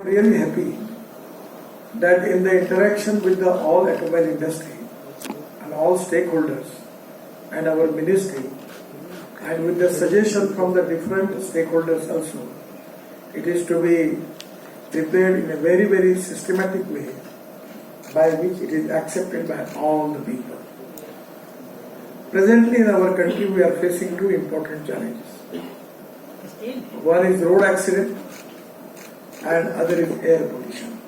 Really happy that in the interaction with the all automobile industry and all stakeholders and our ministry and with the suggestion from the different stakeholders also, it is to be prepared in a very systematic way by which it is accepted by all the people. Presently in our country we are facing two important challenges. One is road accident and other is air pollution.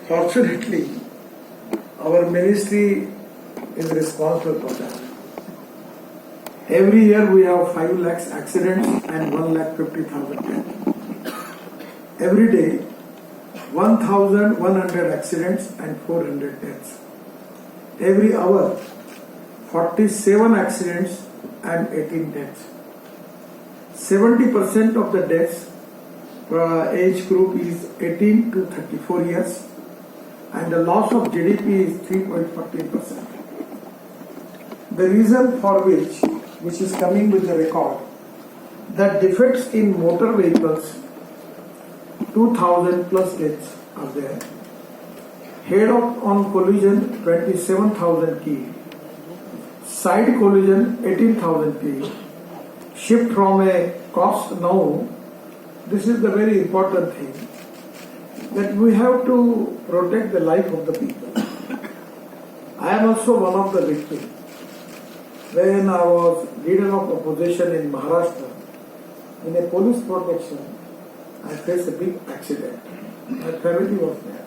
Fortunately, our ministry is responsible for that. Every year we have 5 lakhs accidents and 1,50,000 deaths. Every day, 1,100 accidents and 400 deaths. Every hour, 47 accidents and 18 deaths. 70% of the deaths age group is 18 to 34 years and the loss of GDP is 3.14%. The reason for which is coming with the record, that defects in motor vehicles, 2,000 plus deaths are there. Head-on collision, 27,000 key. Side collision, 18,000 key. Shift from a cost now. This is the very important thing, that we have to protect the life of the people. I am also one of the victims. When I was leader of opposition in Maharashtra, in a police protection, I faced a big accident. My family was there.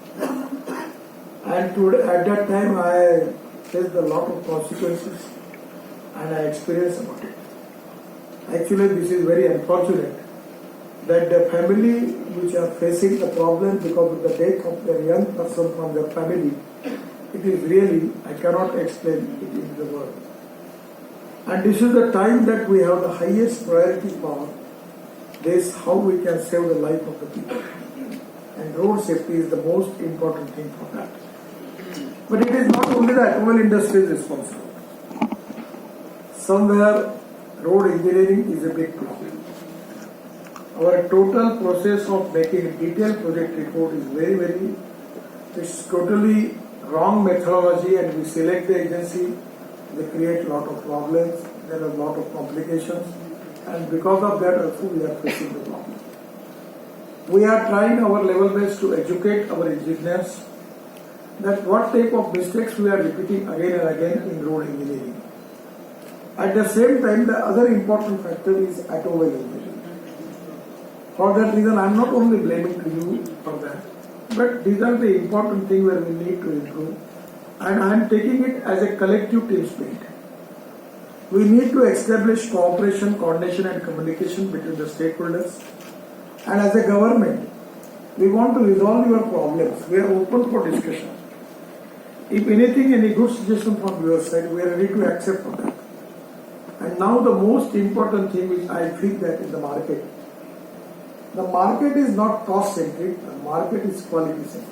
And at that time I faced a lot of consequences and I experienced about it. Actually, this is very unfortunate that the family which are facing the problem because of the death of a young person from their family, it is really, I cannot explain it in the world. And this is the time that we have the highest priority for this, how we can save the life of the people. And road safety is the most important thing for that. But it is not only the automobile industry is responsible. Somewhere road engineering is a big problem. Our total process of making a detailed project report is it's totally wrong methodology, and we select the agency, they create a lot of problems, there are a lot of complications, and because of that also we are facing the problem. We are trying our level best to educate our engineers that what type of mistakes we are repeating again and again in road engineering. At the same time, the other important factor is automobile engineering. For that reason, I am not only blaming to you for that, but these are the important things where we need to improve. And I am taking it as a collective team spirit. We need to establish cooperation, coordination and communication between the stakeholders. And as a government, we want to resolve your problems. We are open for discussion. If anything, any good suggestion from your side, we are ready to accept for that. And now the most important thing which I feel that in the market is not cost-centric, the market is quality-centric.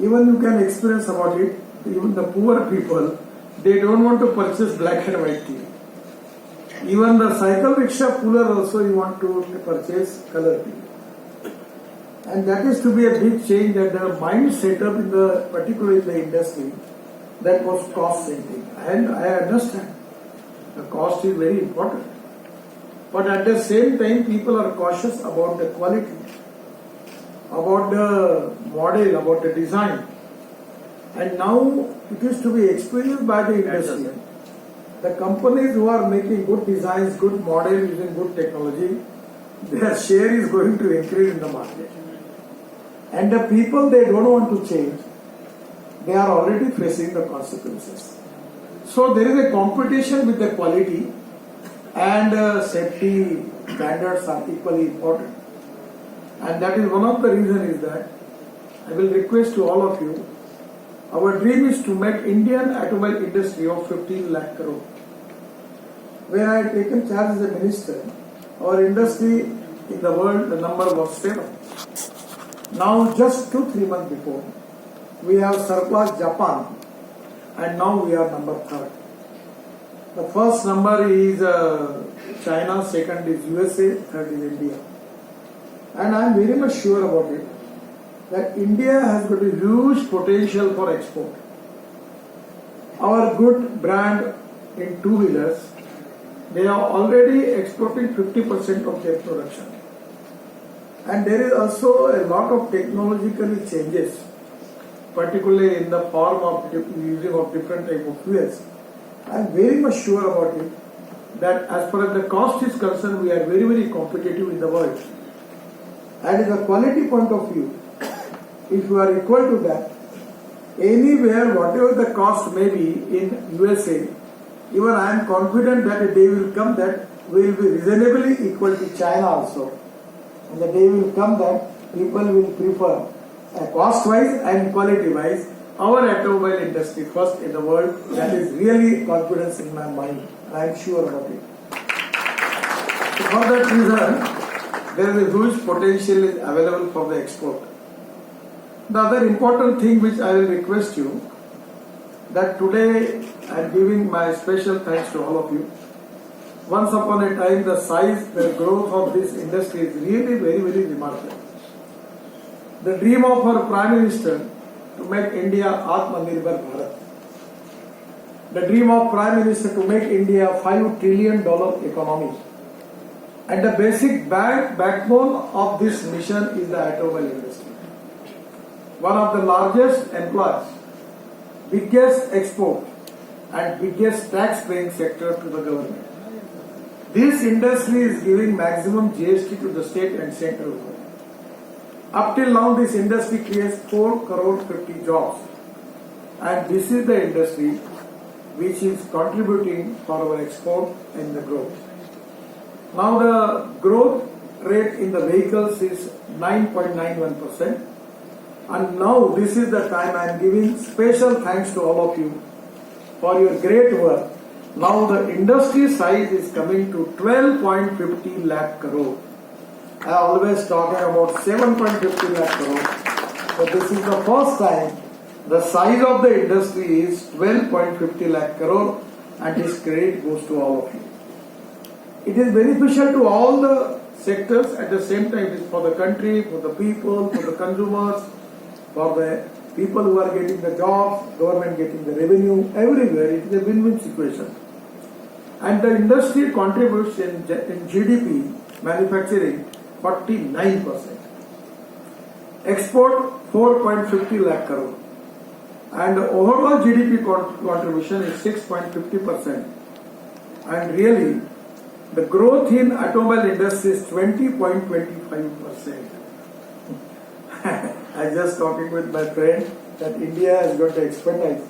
Even you can experience about it, even the poor people, they don't want to purchase black and white TV. Even the cycle rickshaw puller also you want to purchase color TV. And that is to be a big change, that the mind set up in the, particularly in the industry, that was cost-centric. And I understand, the cost is very important. But at the same time, people are cautious about the quality, about the model, about the design. And now it is to be experienced by the industry. The companies who are making good designs, good model, using good technology, their share is going to increase in the market. And the people, they don't want to change. They are already facing the consequences. So there is a competition with the quality, and safety standards are equally important. And that is one of the reasons is that I will request to all of you, our dream is to make Indian automobile industry of 15 lakh crore. When I had taken charge as a minister, our industry in the world, the number was 7. Now just 2-3 months before, we have surpassed Japan, and now we are number 3rd. The first number is China, second is USA, third is India. And I am very much sure about it that India has got a huge potential for export. Our good brand in two-wheelers, they are already exporting 50% of their production. And there is also a lot of technological changes, particularly in the form of using of different type of fuels. I am very much sure about it that as far as the cost is concerned, we are very, very competitive in the world. And in the quality point of view, if you are equal to that, anywhere, whatever the cost may be in USA, even I am confident that a day will come that we will be reasonably equal to China also. And the day will come that people will prefer cost-wise and quality-wise our automobile industry first in the world. That is really confidence in my mind. I am sure about it. So for that reason, there is a huge potential is available for the export. The other important thing which I will request you, that today I am giving my special thanks to all of you. Once upon a time, the size, the growth of this industry is really very, very remarkable. The dream of our Prime Minister to make India Atmanirbhar Bharat. The dream of Prime Minister to make India a $5 trillion economy. And the basic backbone of this mission is the automobile industry. One of the largest employers, biggest export and biggest tax paying sector to the government. This industry is giving maximum GST to the state and central government. Up till now, this industry creates 4 crore 50 jobs. And this is the industry which is contributing for our export and the growth. Now the growth rate in the vehicles is 9.91%. And now this is the time I am giving special thanks to all of you for your great work. Now the industry size is coming to 12.50 lakh crore. I always talking about 7.50 lakh crore. So this is the first time the size of the industry is 12.50 lakh crore, and this credit goes to all of you. It is beneficial to all the sectors at the same time. It is for the country, for the people, for the consumers, for the people who are getting the jobs, government getting the revenue, everywhere. It is a win-win situation. And the industry contributes in GDP, manufacturing, 49%. Export, 4.50 lakh crore. And the overall GDP contribution is 6.50%. And really, the growth in automobile industry is 20.25%. I just talking with my friend that India has got the expertise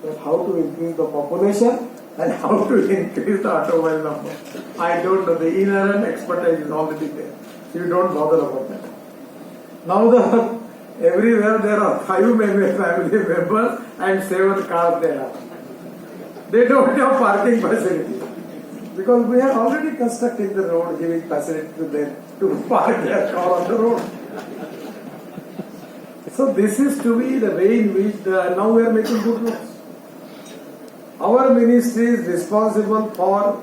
that how to increase the population and how to increase the automobile number. I don't know, the inherent expertise is already there. So you don't bother about that. Now everywhere there are 5 family members and 7 cars there are. They don't have parking facility. Because we have already constructed the road, giving facility to them to park their car on the road. So this is to be the way in which now we are making good roads. Our ministry is responsible for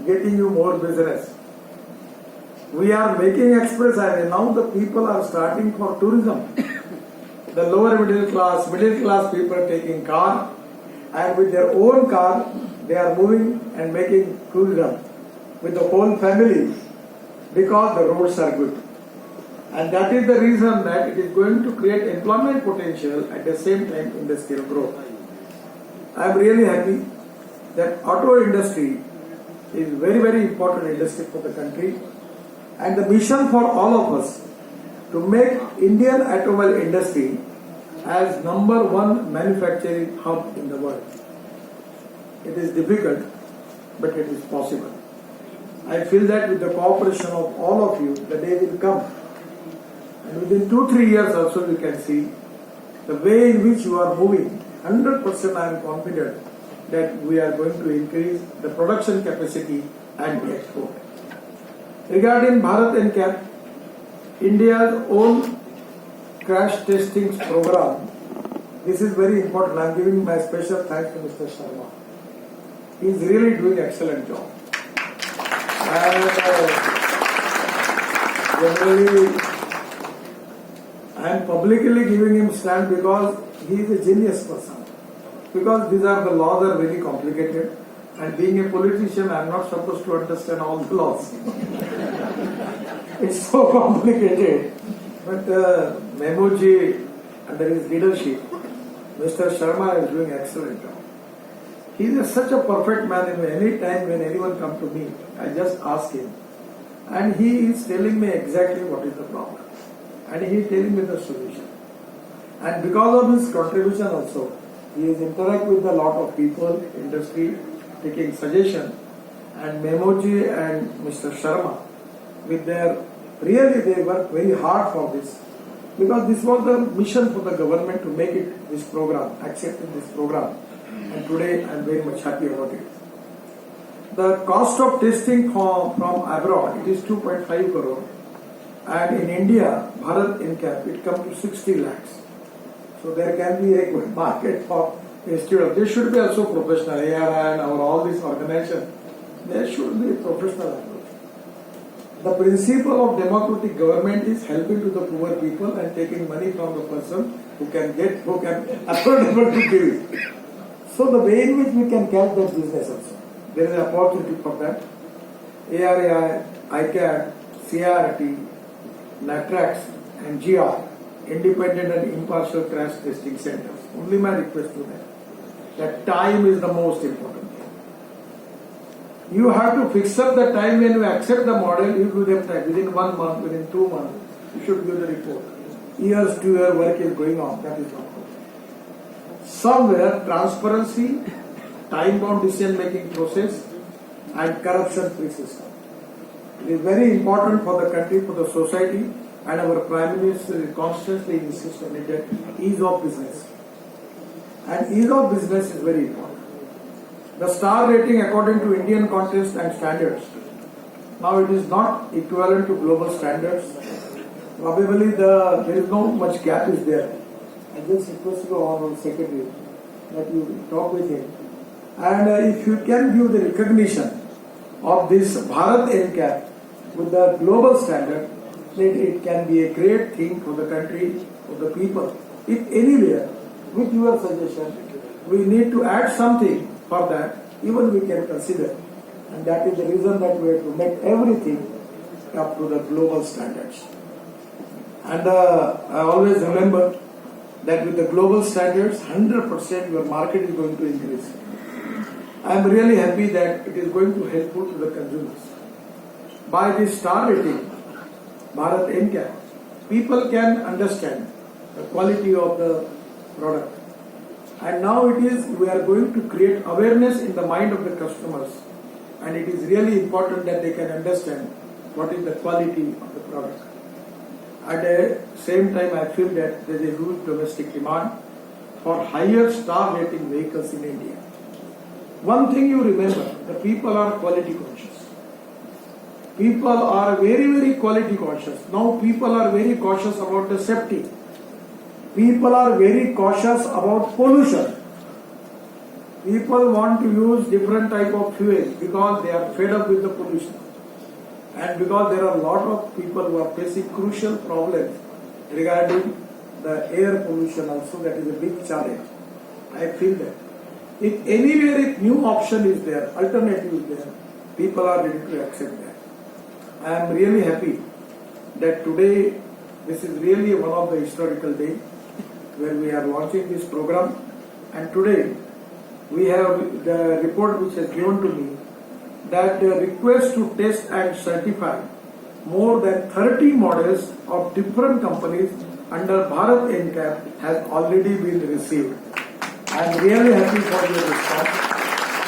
getting you more business. We are making express highway. Now the people are starting for tourism. The lower middle class people are taking car, and with their own car they are moving and making tourism with the whole family because the roads are good. And that is the reason that it is going to create employment potential at the same time industrial growth. I am really happy that auto industry is very, very important industry for the country, and the mission for all of us to make Indian automobile industry as #1 manufacturing hub in the world. It is difficult, but it is possible. I feel that with the cooperation of all of you, the day will come. And within 2-3 years also you can see the way in which you are moving. 100% I am confident that we are going to increase the production capacity and the export. Regarding Bharat NCAP, India's own crash testing program, this is very important. I am giving my special thanks to Mr. Sharma. He is really doing excellent job. And generally am publicly giving him stand because he is a genius person. Because these are the laws are very complicated, and being a politician, I am not supposed to understand all the laws. It's so complicated. But Memoji, under his leadership, Mr. Sharma is doing excellent job. He is such a perfect man. Any time when anyone come to me, I just ask him, and he is telling me exactly what is the problem, and he is telling me the solution. And because of his contribution also, he is interact with a lot of people, industry, taking suggestion, and Memoji and Mr. Sharma, with their really they work very hard for this, because this was the mission for the government to make it this program, accepting this program, and today I am very much happy about it. The cost of testing from abroad, it is 2.5 crore, and in India, Bharat NCAP, it comes to 60 lakhs. So there can be a good market for instead of, they should be also professional, ARI and all these organizations, there should be a professional approach. The principle of democratic government is helping to the poor people and taking money from the person who can affordable to give it. So the way in which we can catch that business also, there is an opportunity for that. ARI, ICAP, CRT, NATRAX and GR, independent and impartial crash testing centers. Only my request to them, that time is the most important thing. You have to fix up the time when you accept the model, you give them time. Within 1 month, within 2 months, you should give the report. Years to year work is going on, that is not good. Somewhere, transparency, time-bound decision-making process, and corruption-free system. It is very important for the country, for the society, and our Prime Minister constantly insists on it, that ease of business. And ease of business is very important. The star rating according to Indian context and standards, now it is not equivalent to global standards. Probably there is no much gap is there. I just request you, Honorable Secretary, that you talk with him. And if you can give the recognition of this Bharat NCAP with the global standard, then it can be a great thing for the country, for the people. If anywhere, with your suggestion, we need to add something for that, even we can consider. And that is the reason that we have to make everything up to the global standards. And I always remember that with the global standards, 100% your market is going to increase. I am really happy that it is going to help to the consumers. By this star rating, Bharat NCAP, people can understand the quality of the product. And now we are going to create awareness in the mind of the customers. And it is really important that they can understand what is the quality of the product. At the same time, I feel that there is a huge domestic demand for higher star rating vehicles in India. One thing you remember, the people are quality conscious. People are very, very quality conscious. Now people are very cautious about the safety. People are very cautious about pollution. People want to use different type of fuel because they are fed up with the pollution. And because there are a lot of people who are facing crucial problems regarding the air pollution also, that is a big challenge. I feel that. If anywhere a new option is there, alternative is there, people are ready to accept that. I am really happy that today, this is really one of the historical days where we are launching this program, and today we have the report which has given to me that the request to test and certify more than 30 models of different companies under Bharat NCAP has already been received. I am really happy for your response.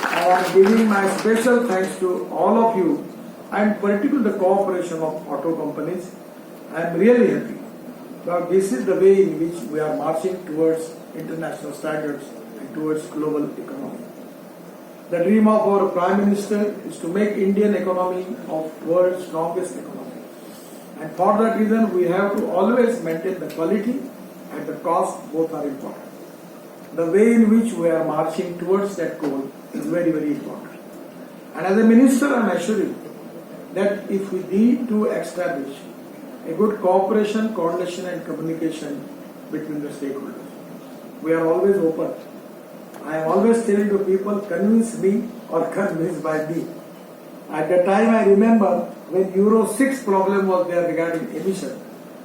I am giving my special thanks to all of you, and particularly the cooperation of auto companies. I am really happy. Now, this is the way in which we are marching towards international standards and towards global economy. The dream of our Prime Minister is to make Indian economy of world's strongest economy. And for that reason, we have to always maintain the quality and the cost, both are important. The way in which we are marching towards that goal is very, very important. And as a minister, I am assuring that if we need to establish a good cooperation, coordination and communication between the stakeholders. We are always open. I am always telling to people, convince me or convinced by me. At the time I remember when Euro 6 problem was there regarding emission,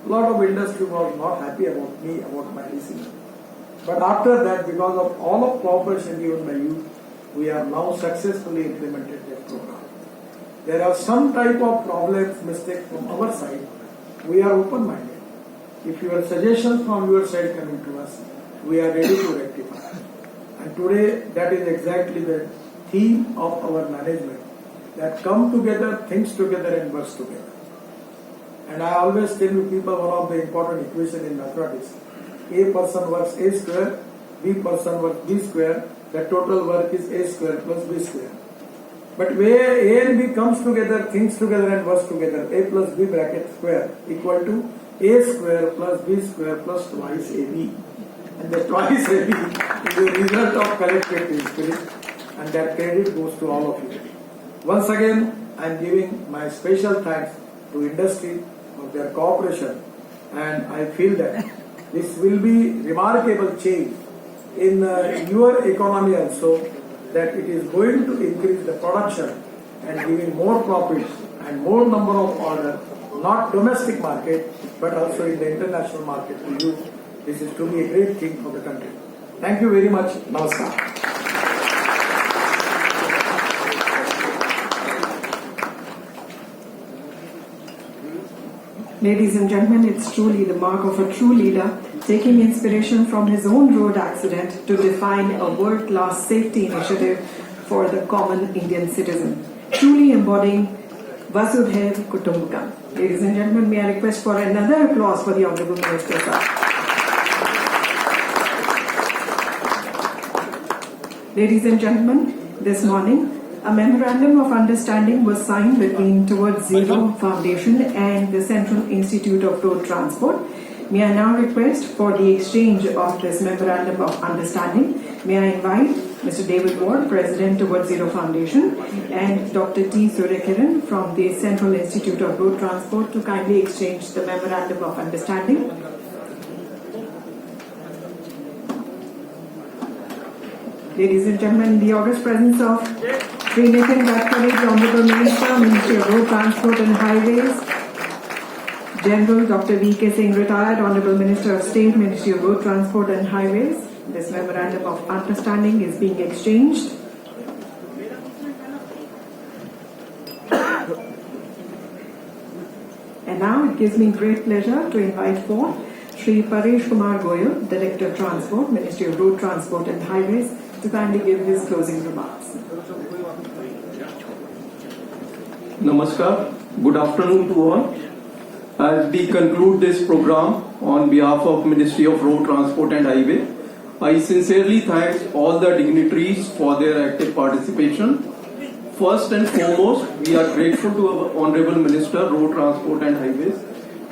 a lot of industry was not happy about me, about my decision. But after that, because of all of cooperation given by you, we have now successfully implemented that program. There are some type of problems, mistakes from our side. We are open-minded. If your suggestions from your side coming to us, we are ready to rectify. And today, that is exactly the theme of our management, that come together, thinks together and works together. And I always tell you people, one of the important equation in mathematics, A person works A square, B person works B square, the total work is A square plus B square. But where A and B comes together, thinks together and works together, A plus B bracket square equal to A square plus B square plus twice AB. And the twice AB is the result of collective team spirit, and that credit goes to all of you. Once again, I am giving my special thanks to industry for their cooperation, and I feel that this will be remarkable change in your economy also, that it is going to increase the production and giving more profits and more number of orders, not domestic market, but also in the international market to you. This is to be a great thing for the country. Thank you very much. Namaskar. Ladies and gentlemen, it's truly the mark of a true leader, taking inspiration from his own road accident to define a world-class safety initiative for the common Indian citizen, truly embodying Vasudhaiv Kutumbakam. Ladies and gentlemen, may I request for another applause for the Honorable Minister, sir. Ladies and gentlemen, this morning, a memorandum of understanding was signed between Towards Zero Foundation and the Central Institute of Road Transport. May I now request for the exchange of this memorandum of understanding. May I invite Mr. David Ward, President Towards Zero Foundation, and Dr. T. Suryakiran from the Central Institute of Road Transport to kindly exchange the memorandum of understanding. Ladies and gentlemen, in the august presence of Sri Nitin Gadkari, the Honorable Minister, Ministry of Road Transport and Highways, General Dr. V.K. Singh, retired Honorable Minister of State, Ministry of Road Transport and Highways, this memorandum of understanding is being exchanged. And now it gives me great pleasure to invite for Sri Paresh Kumar Goyal, Director of Transport, Ministry of Road Transport and Highways, to kindly give his closing remarks. Namaskar. Good afternoon to all. As we conclude this program on behalf of Ministry of Road Transport and Highway, I sincerely thank all the dignitaries for their active participation. First and foremost, we are grateful to our Honorable Minister, Road Transport and Highways,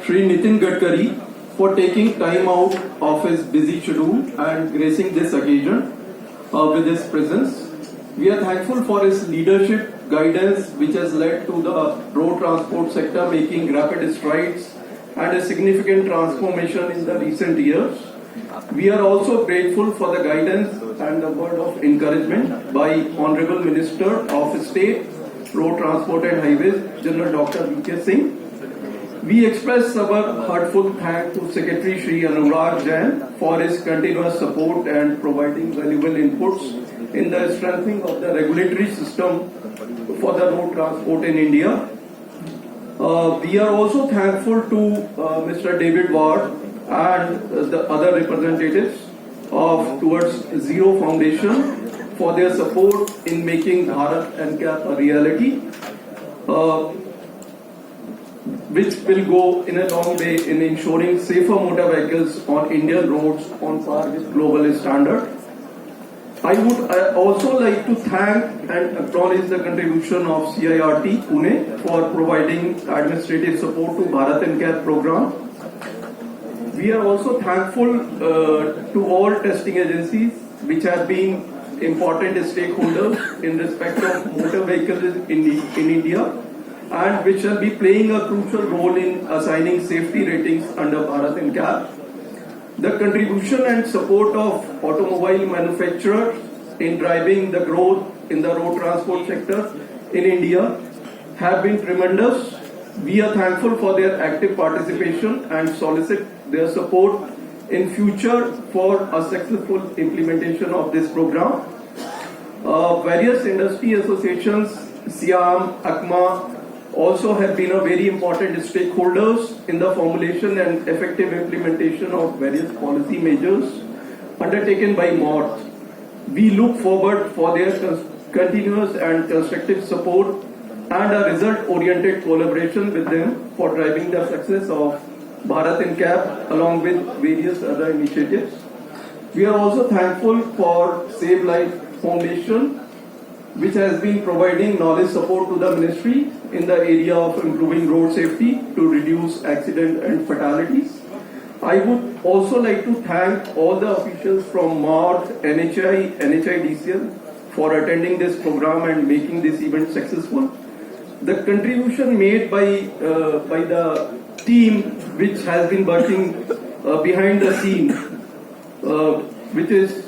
Sri Nitin Gadkari, for taking time out of his busy schedule and gracing this occasion with his presence. We are thankful for his leadership, guidance, which has led to the road transport sector making rapid strides and a significant transformation in the recent years. We are also grateful for the guidance and the word of encouragement by Honorable Minister of State, Road Transport and Highways, General Dr. V.K. Singh. We express our heartfelt thanks to Secretary Shri Anurag Jain for his continuous support and providing valuable inputs in the strengthening of the regulatory system for the road transport in India. We are also thankful to Mr. David Ward and the other representatives of Towards Zero Foundation for their support in making Bharat NCAP a reality, which will go in a long way in ensuring safer motor vehicles on Indian roads on par with global standard. I would also like to thank and acknowledge the contribution of CIRT Pune for providing administrative support to Bharat NCAP program. We are also thankful to all testing agencies which have been important stakeholders in respect of motor vehicles in India. and which shall be playing a crucial role in assigning safety ratings under Bharat NCAP. The contribution and support of automobile manufacturers in driving the growth in the road transport sector in India have been tremendous. We are thankful for their active participation and solicit their support in future for a successful implementation of this program. Various industry associations, SIAM, ACMA, also have been a very important stakeholders in the formulation and effective implementation of various policy measures undertaken by MORTH. We look forward for their continuous and constructive support and a result-oriented collaboration with them for driving the success of Bharat NCAP along with various other initiatives. We are also thankful for Save Life Foundation, which has been providing knowledge support to the ministry in the area of improving road safety to reduce accident and fatalities. I would also like to thank all the officials from MORTH, NHI, NHIDCL for attending this program and making this event successful. The contribution made by the team which has been working behind the scene, which is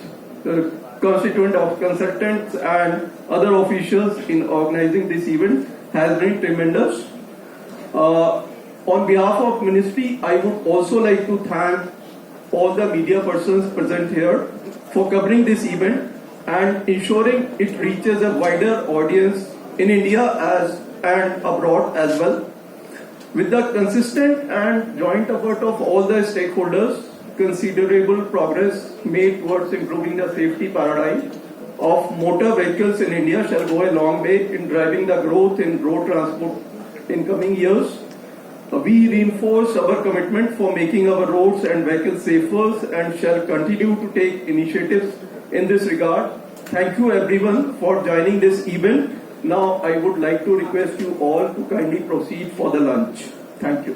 constituent of consultants and other officials in organizing this event, has been tremendous. On behalf of Ministry, I would also like to thank all the media persons present here for covering this event and ensuring it reaches a wider audience in India and abroad as well. With the consistent and joint effort of all the stakeholders, considerable progress made towards improving the safety paradigm of motor vehicles in India shall go a long way in driving the growth in road transport in coming years. We reinforce our commitment for making our roads and vehicles safer and shall continue to take initiatives in this regard. Thank you everyone for joining this event. Now I would like to request you all to kindly proceed for the lunch. Thank you.